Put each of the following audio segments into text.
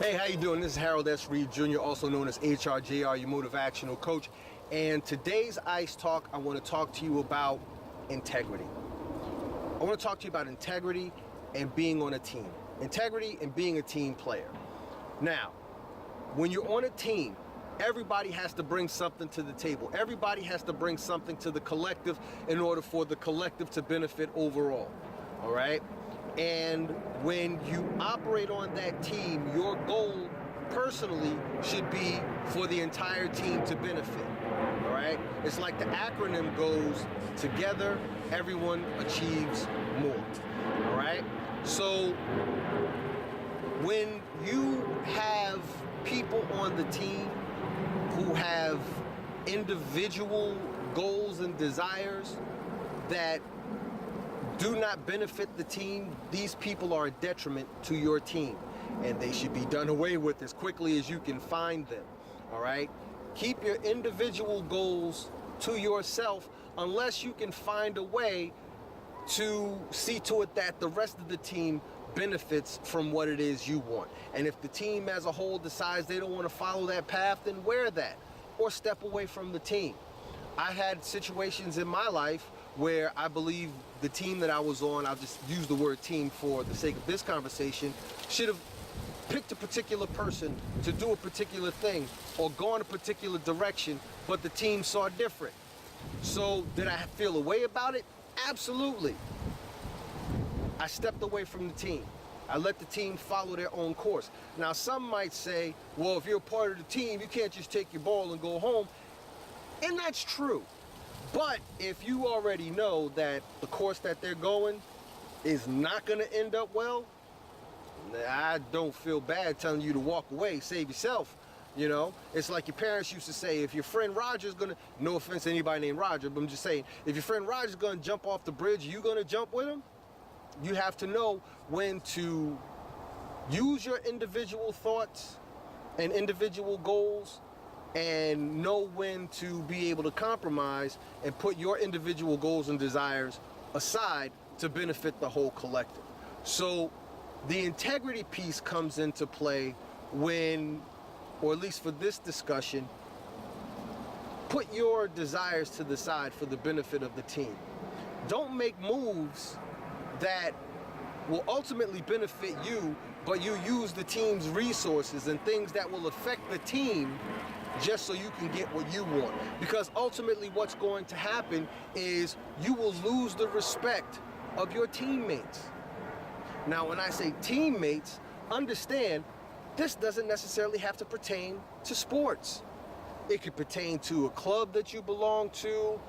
Hey, how you doing? This is Harold S. Reed Jr., also known as HRJR, your motivational coach. And today's ICE Talk, I want to talk to you about integrity. I want to talk to you about integrity and being on a team. Integrity and being a team player. Now, when you're on a team, everybody has to bring something to the table. Everybody has to bring something to the collective in order for the collective to benefit overall. All right? And when you operate on that team, your goal personally should be for the entire team to benefit. All right? It's like the acronym goes, together, everyone achieves more. All right? So when you have people on the team who have individual goals and desires that do not benefit the team, these people are a detriment to your team, and they should be done away with as quickly as you can find them. All right? Keep your individual goals to yourself unless you can find a way to see to it that the rest of the team benefits from what it is you want. And if the team as a whole decides they don't want to follow that path, then wear that or step away from the team. I had situations in my life where I believe the team that I was on, I'll just use the word team for the sake of this conversation, should have picked a particular person to do a particular thing or gone a particular direction, but the team saw different. So did I feel a way about it? Absolutely. I stepped away from the team. I let the team follow their own course. Now, some might say, well, if you're a part of the team, you can't just take your ball and go home. And that's true. But if you already know that the course that they're going is not going to end up well, I don't feel bad telling you to walk away, save yourself. You know, it's like your parents used to say, if your friend Roger's going to, no offense to anybody named Roger, but I'm just saying, if your friend Roger's going to jump off the bridge, you going to jump with him? You have to know when to use your individual thoughts and individual goals, and know when to be able to compromise and put your individual goals and desires aside to benefit the whole collective. So the integrity piece comes into play when, or at least for this discussion, put your desires to the side for the benefit of the team. Don't make moves that will ultimately benefit you, but you use the team's resources and things that will affect the team just so you can get what you want. Because ultimately what's going to happen is you will lose the respect of your teammates. Now, when I say teammates, understand this doesn't necessarily have to pertain to sports. It could pertain to a club that you belong to,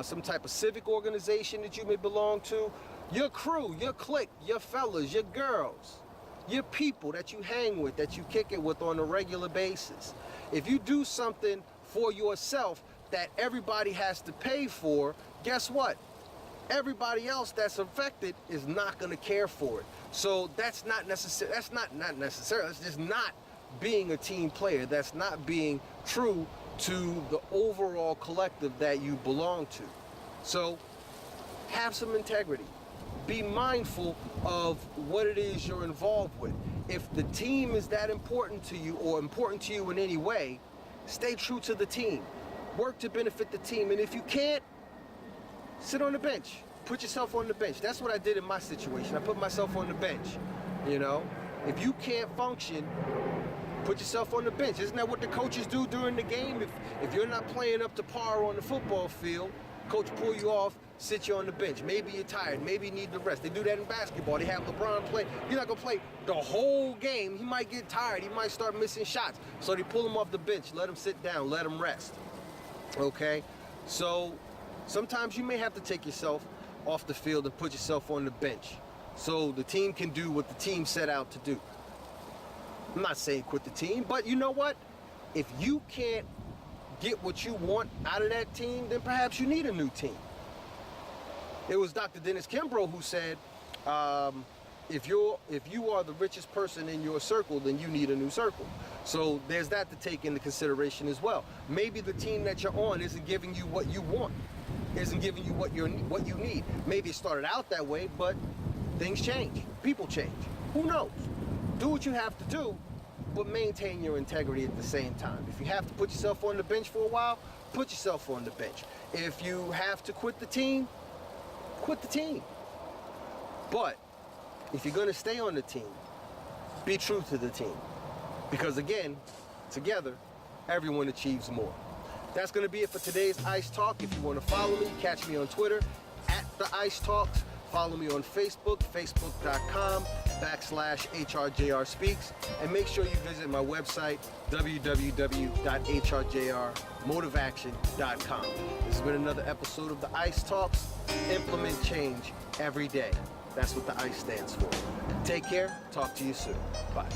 some type of civic organization that you may belong to, your crew, your clique, your fellas, your girls, your people that you hang with, that you kick it with on a regular basis. If you do something for yourself that everybody has to pay for, guess what? Everybody else that's affected is not going to care for it. So that's not necessary. That's not necessary. That's just not being a team player. That's not being true to the overall collective that you belong to. So have some integrity. Be mindful of what it is you're involved with. If the team is that important to you or important to you in any way, stay true to the team. Work to benefit the team. And if you can't, sit on the bench. Put yourself on the bench. That's what I did in my situation. I put myself on the bench. You know, if you can't function, put yourself on the bench. Isn't that what the coaches do during the game? If you're not playing up to par on the football field, coach pull you off, sit you on the bench. Maybe you're tired. Maybe you need the rest. They do that in basketball. They have LeBron play. You're not going to play the whole game. He might get tired. He might start missing shots. So they pull him off the bench. Let him sit down. Let him rest. Okay? So sometimes you may have to take yourself off the field and put yourself on the bench so the team can do what the team set out to do. I'm not saying quit the team, but you know what? If you can't get what you want out of that team, then perhaps you need a new team. It was Dr. Dennis Kimbrough who said, if you are the richest person in your circle, then you need a new circle. So there's that to take into consideration as well. Maybe the team that you're on isn't giving you what you want, isn't giving you what you need. Maybe it started out that way, but things change. People change. Who knows? Do what you have to do, but maintain your integrity at the same time. If you have to put yourself on the bench for a while, put yourself on the bench. If you have to quit the team, quit the team. But if you're gonna stay on the team, be true to the team. Because again, together, everyone achieves more. That's gonna be it for today's Ice Talk. If you wanna follow me, catch me on Twitter, @TheIceTalks. Follow me on Facebook, facebook.com/HRJR Speaks. And make sure you visit my website, www.HRJRMotiveAction.com. This has been another episode of the Ice Talks. Implement change every day. That's what the ICE stands for. Take care. Talk to you soon. Bye.